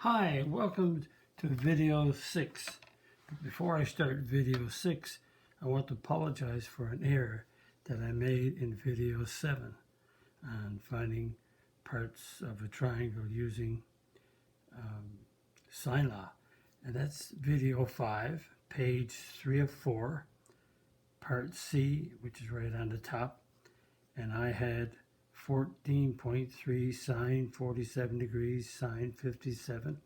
Hi, welcome to video 6. Before I start video 6, I want to apologize for an error that I made in video 7 on finding parts of a triangle using sine law. And that's video 5, page 3 of 4, part C, which is right on the top. And I had 14.3 sine 47 degrees sine 57.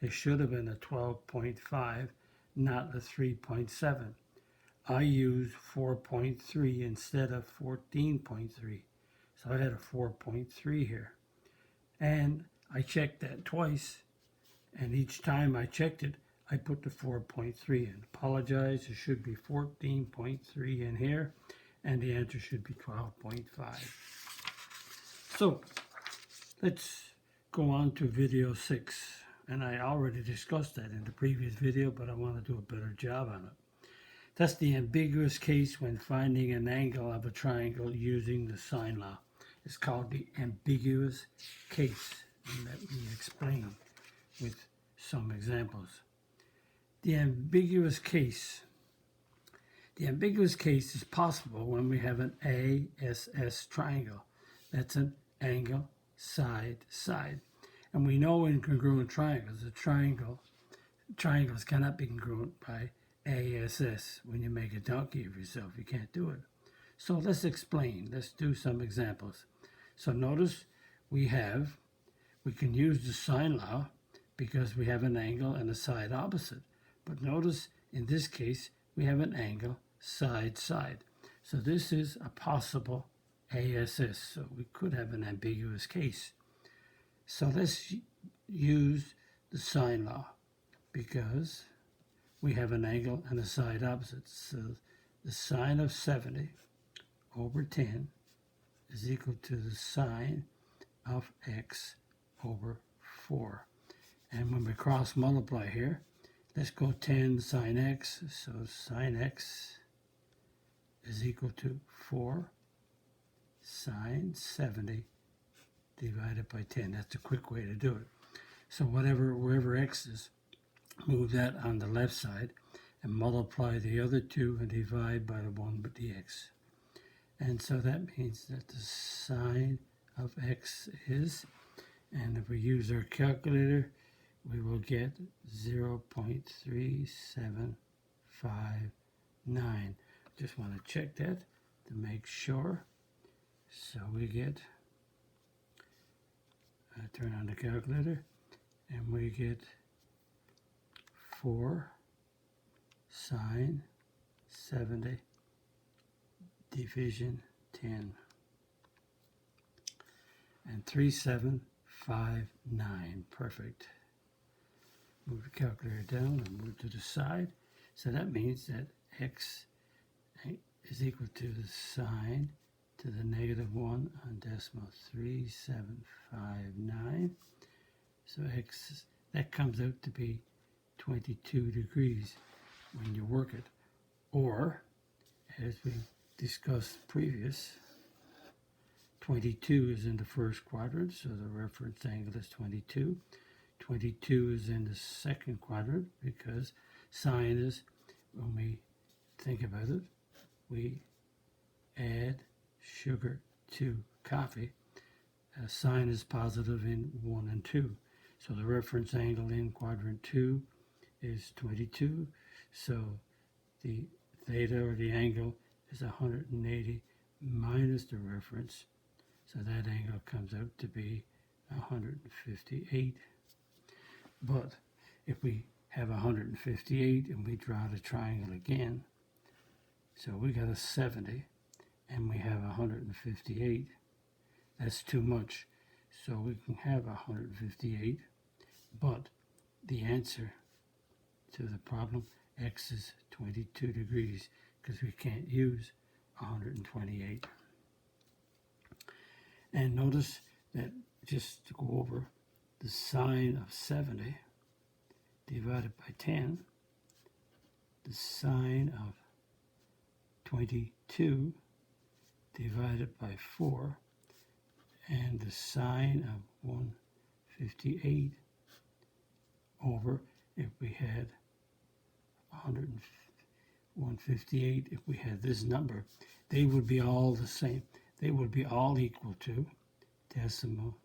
It should have been a 12.5, not a 3.7. I used 4.3 instead of 14.3. So I had a 4.3 here. And I checked that twice, and each time I checked it, I put the 4.3 in. Apologize, it should be 14.3 in here, and the answer should be 12.5. So let's go on to video 6. And I already discussed that in the previous video, but I want to do a better job on it. That's the ambiguous case when finding an angle of a triangle using the sine law. It's called the ambiguous case. And let me explain with some examples. The ambiguous case. The ambiguous case is possible when we have an ASS triangle. That's an angle, side, side. And we know in congruent triangles, triangles cannot be congruent by ASS. When you make a donkey of yourself, you can't do it. So let's explain. Let's do some examples. So notice we can use the sine law because we have an angle and a side opposite. But notice in this case, we have an angle, side, side. So this is a possible ASS. So we could have an ambiguous case. So let's use the sine law because we have an angle and a side opposite. So the sine of 70 over 10 is equal to the sine of x over 4. And when we cross multiply here, let's go 10 sine x. So sine x is equal to 4 sine 70 divided by 10. That's a quick way to do it. So wherever x is, move that on the left side and multiply the other two and divide by the one with the x. And so that means that the sine of x is, and if we use our calculator, we will get 0.3759. Just want to check that to make sure. So we get turn on the calculator, and we get 4 sine 70 division 10, and 3759. Perfect. Move the calculator down and move to the side. So that means that x is equal to the sine to the negative 1 on decimal 3759. So x, that comes out to be 22 degrees when you work it. Or, as we discussed previous, 22 is in the first quadrant, so the reference angle is 22. 22 is in the second quadrant because sine is, when we think about it, we add sugar to coffee. Sine is positive in 1 and 2. So the reference angle in quadrant 2 is 22. So the theta, or the angle, is 180 minus the reference. So that angle comes out to be 158. But if we have 158 and we draw the triangle again, so we got a 70 and we have 158, that's too much. So we can have 158, but the answer to the problem, x is 22 degrees, because we can't use 128. And notice that, just to go over, the sine of 70 divided by 10, the sine of 22 divided by 4, and the sine of 158 over if we had 158, if we had this number, they would be all the same. They would be all equal to decimal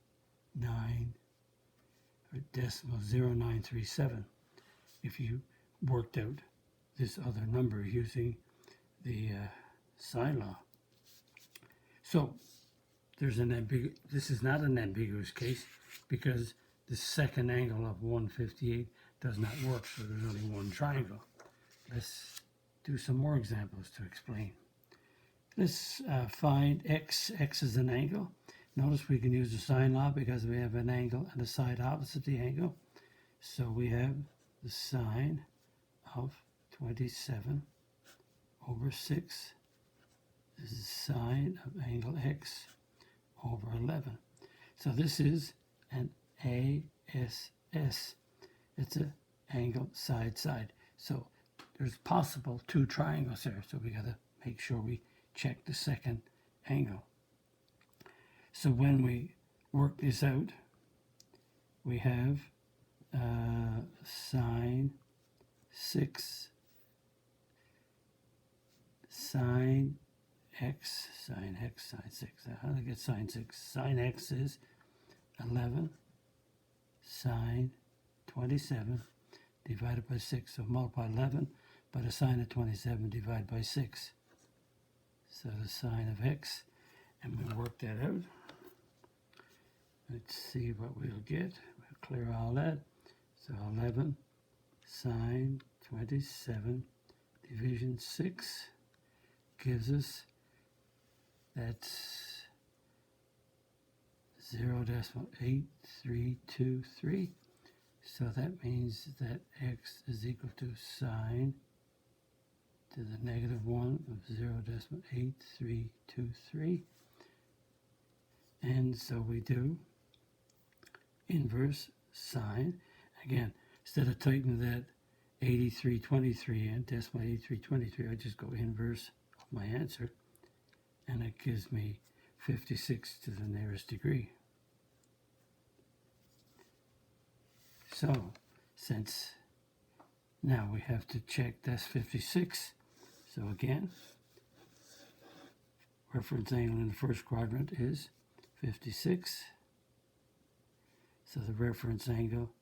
9 or decimal 0937 if you worked out this other number using the sine law. So this is not an ambiguous case because the second angle of 158 does not work, so there's only one triangle. Let's do some more examples to explain. Let's find x. X is an angle. Notice we can use the sine law because we have an angle and a side opposite the angle. So we have the sine of 27 over 6. This is sine of angle x over 11. So this is an ASS. It's an angle side-side. So there's possible two triangles here. So we got to make sure we check the second angle. So when we work this out, we have sine 6 sine x, sine 6. How do I get sine 6? Sine x is 11 sine 27 divided by 6. So multiply 11 by the sine of 27 divided by 6. So the sine of x, and we'll work that out. Let's see what we'll get. We'll clear all that. So 11 sine 27 division 6 gives us, that's 0.8323. So that means that x is equal to sine to the negative 1 of 0.8323. And so we do inverse sine. Again, instead of typing that 8323 in, decimal 8323, I just go inverse of my answer, and it gives me 56 to the nearest degree. So, since now we have to check that's 56, so again, reference angle in the first quadrant is 56. So the reference angle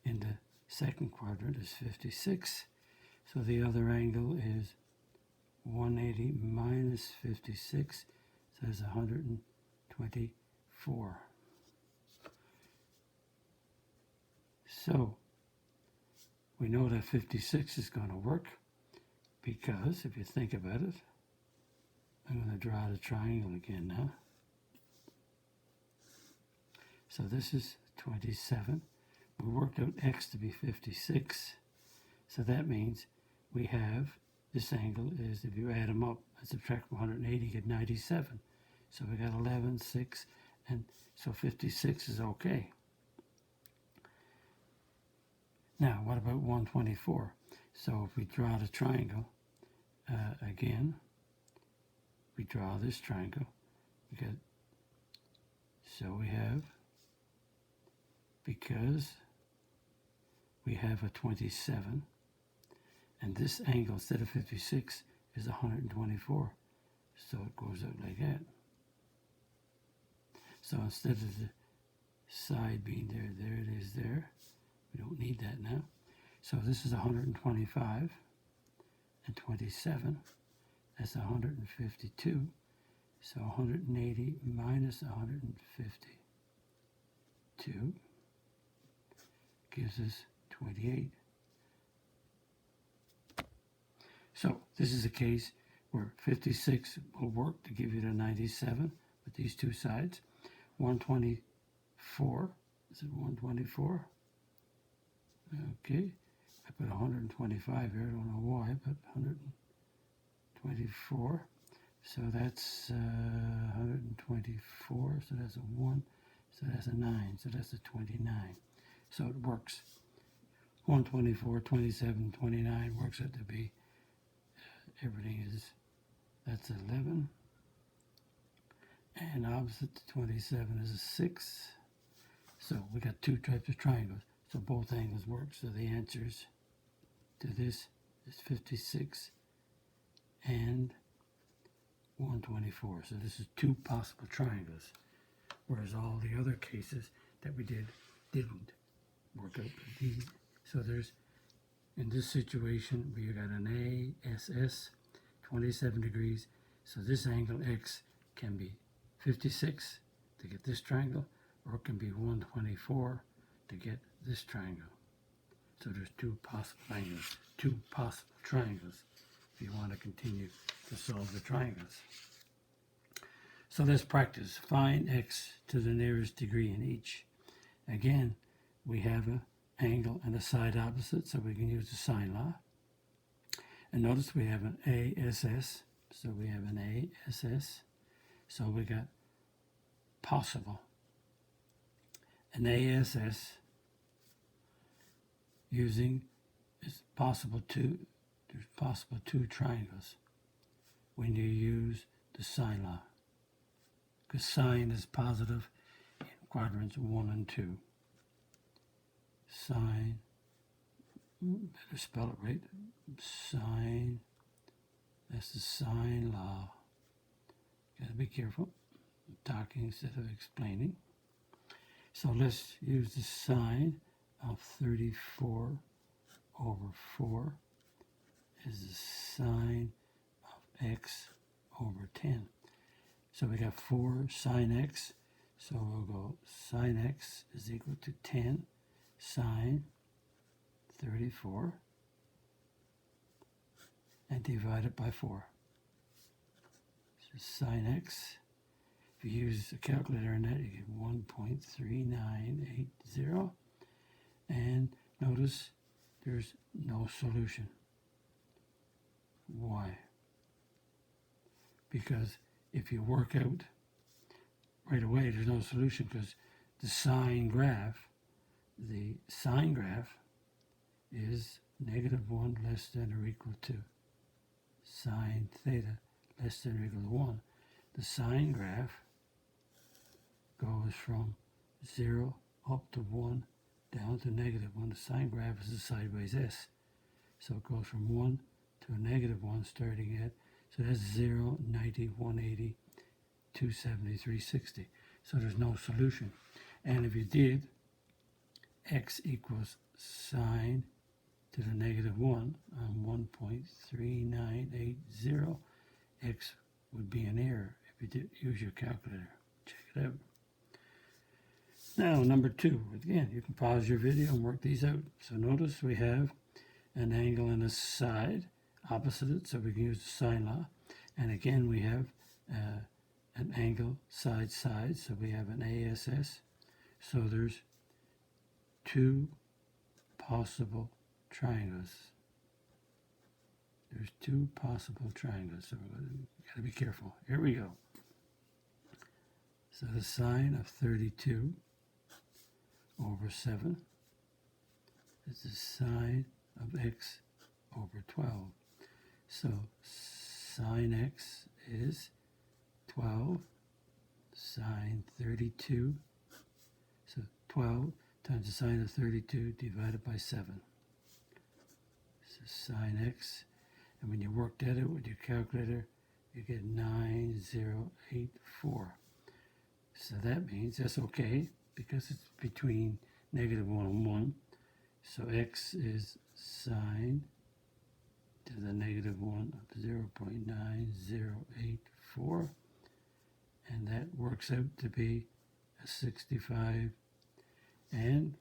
in the second quadrant is 56. So the other angle is 180 minus 56, so that's 124. So we know that 56 is going to work because if you think about it, I'm going to draw the triangle again now. So this is 27. We worked out x to be 56. So that means we have, this angle is, if you add them up and subtract 180, you get 97. So we got 11, 6, and so 56 is okay. Now, what about 124? So if we draw the triangle, again, we draw this triangle. So we have, because we have a 27, and this angle instead of 56 is 124, so it goes out like that. So instead of the side being there, there it is there. We don't need that now. So this is 125 and 27. That's 152. So 180 minus 152 gives us 28. So this is a case where 56 will work to give you the 97 with these two sides. 124, is it 124? Okay, I put 125 here, I don't know why, but 124. So that's 124, so that's a 1, so that's a 9, so that's a 29. So it works. 124, 27, 29 works out to be, everything is, that's 11. And opposite to 27 is a 6. So we got two types of triangles. So So both angles work. So the answers to this is 56 and 124. So this is two possible triangles, whereas all the other cases that we didn't work out. So there's, in this situation, we got an ASS, 27 degrees. So this angle X can be 56 to get this triangle, or it can be 124 to get this triangle. So there's two possible angles, two possible triangles, if you want to continue to solve the triangles. So let's practice. Find X to the nearest degree in each. Again, we have an angle and a side opposite, so we can use the sine law. And notice we have an ASS, so we have an ASS. So we got possible. An ASS using, it's possible two, there's possible two triangles when you use the sine law, because sine is positive in quadrants 1 and 2. Sine, better spell it right, sine, that's the sine law. Gotta be careful, I'm talking instead of explaining. So let's use the sine of 34 over 4 is the sine of x over 10. So we got 4 sine x, so we'll go sine x is equal to 10 sine 34 and divide it by 4. So sine x, if you use a calculator on that, you get 1.3980. And notice there's no solution. Why? Because if you work out right away, there's no solution, because the sine graph is -1 less than or equal to sine theta less than or equal to 1. The sine graph goes from 0 up to 1 down to -1. The sine graph is a sideways S. So it goes from 1 to a -1 starting at, so that's 0, 90, 180, 270, 360. So there's no solution. And if you did, x equals sine to the -1 on 1.3980, x would be an error if you did use your calculator. Check it out. Now, number 2, again, you can pause your video and work these out. So notice we have an angle and a side opposite it, so we can use the sine law. And again, we have an angle side, so we have an ASS. So there's two possible triangles. There's two possible triangles, so we've got to be careful. Here we go. So the sine of 32 over 7 is the sine of x over 12. So sine x is 12 sine 32. So 12 times the sine of 32 divided by 7. So sine x, and when you work that out with your calculator, you get 9084. So that means that's okay, because it's between -1 and 1. So x is sine to the -1 of 0.9084. And that works out to be a 65. And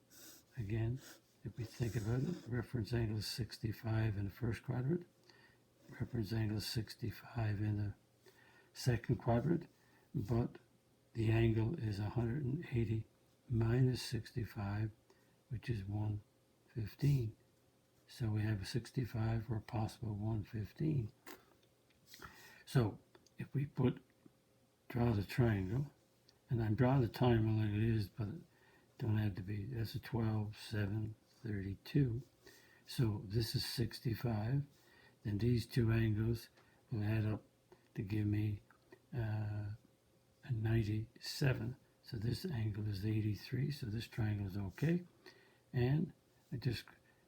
again, if we think about it, reference angle is 65 in the first quadrant, reference angle is 65 in the second quadrant, but the angle is 180 minus 65, which is 115. So we have a 65 or a possible 115. So if we draw the triangle, and I'm drawing the triangle like it is, but it don't have to be, that's a 12, 7, 32. So this is 65. Then these two angles will add up to give me a 97. So this angle is 83. So this triangle is okay. And I just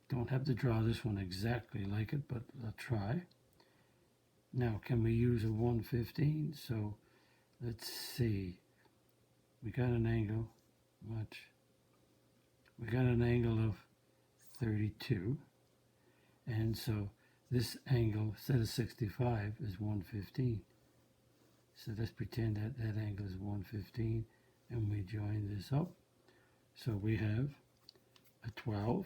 don't have to draw this one exactly like it, but I'll try. Now, can we use a 115? So let's see. We got an angle, we got an angle of 32. And so this angle, instead of 65, is 115. So let's pretend that that angle is 115, and we join this up. So we have a 12,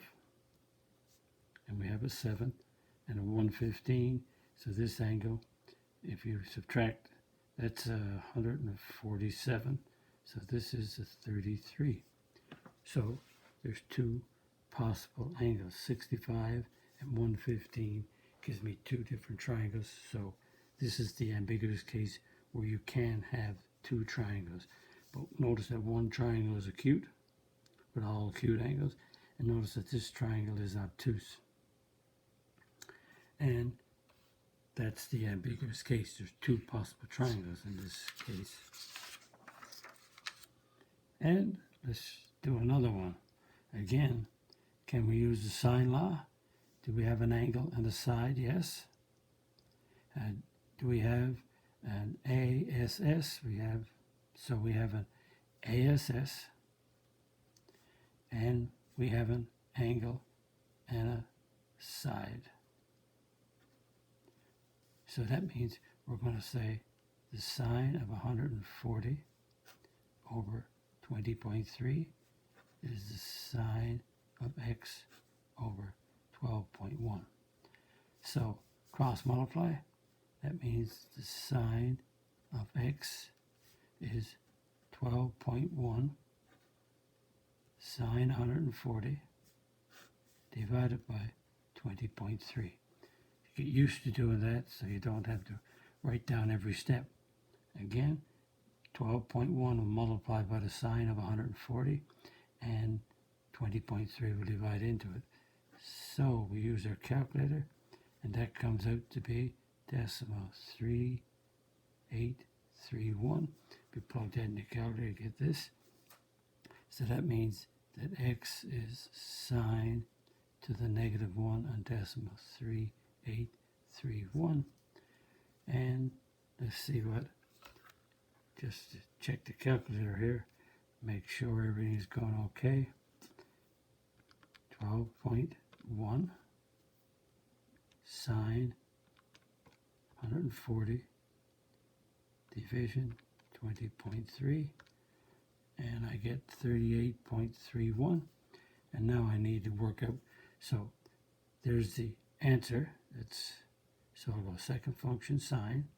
and we have a 7, and a 115. So this angle, if you subtract, that's 147. So this is a 33. So there's two possible angles, 65 and 115 gives me two different triangles. So this is the ambiguous case where you can have two triangles. But notice that one triangle is acute with all acute angles, and notice that this triangle is obtuse. And that's the ambiguous case. There's two possible triangles in this case. And let's do another one. Again, can we use the sine law? Do we have an angle and a side? Yes. Do we have an ASS? We have an ASS, and we have an angle and a side. So that means we're going to say the sine of 140 over 20.3 is the sine of x over 12.1. So cross multiply, that means the sine of x is 12.1 sine 140 divided by 20.3. Get used to doing that so you don't have to write down every step. Again, 12.1 will multiply by the sine of 140, and 20.3 will divide into it. So we use our calculator, and that comes out to be decimal 3831. We plug that in the calculator to get this. So that means that x is sine to the negative 1 on decimal 3831. And let's see what, just to check the calculator here, make sure everything's going okay. 12.1 sine 140 division 20.3, and I get 38.31. And now I need to work out, so there's the answer. So I'll go second function sine.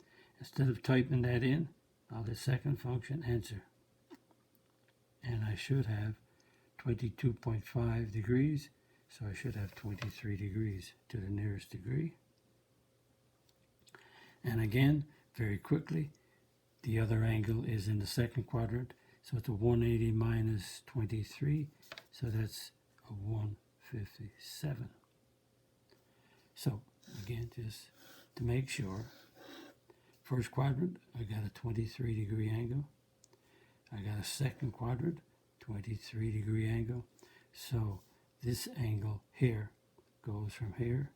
Instead of typing that in, I'll do second function answer, and I should have 22.5 degrees, so I should have 23 degrees to the nearest degree. And again, very quickly, the other angle is in the second quadrant, so it's a 180 minus 23, so that's a 157. So again, just to make sure, first quadrant, I got a 23 degree angle. I got a second quadrant, 23 degree angle. So this angle here goes from here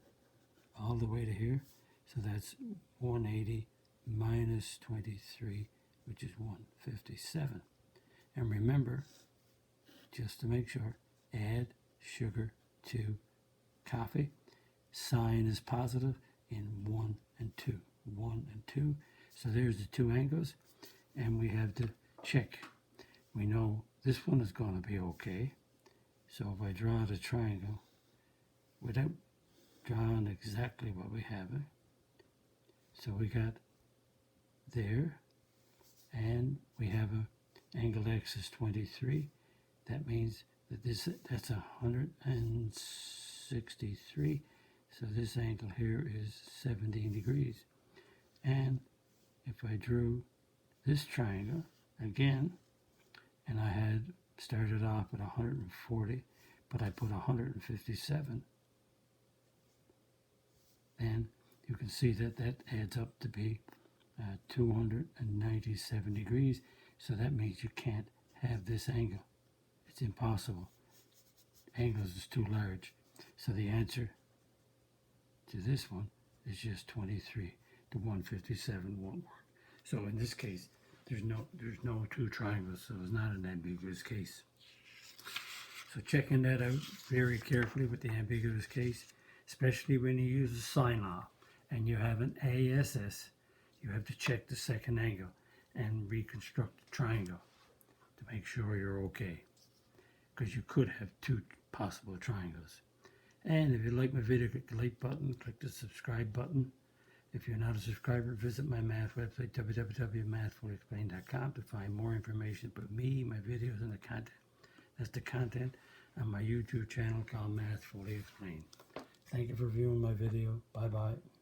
all the way to here. So that's 180 minus 23, which is 157. And remember, just to make sure, add sugar to coffee. Sine is positive in 1 and 2. 1 and 2. So there's the two angles, and we have to check. We know this one is going to be okay. So if I draw the triangle without drawing exactly what we have, so we got there, and we have a angle x is 23. That means that that's 163. So this angle here is 17 degrees. And if I drew this triangle again, and I had started off at 140, but I put 157, then you can see that that adds up to be 297 degrees. So that means you can't have this angle. It's impossible. angles is too large. So the answer to this one is just 23. The 157 won't work. So in this case, there's no two triangles, so it's not an ambiguous case. So checking that out very carefully with the ambiguous case, especially when you use a sine law and you have an ASS, you have to check the second angle and reconstruct the triangle to make sure you're okay, because you could have two possible triangles. And if you like my video, click the like button, click the subscribe button. If you're not a subscriber, visit my math website, www.mathfullyexplained.com, to find more information about me, my videos, and the content. That's the content on my YouTube channel called Math Fully Explained. Thank you for viewing my video. Bye-bye.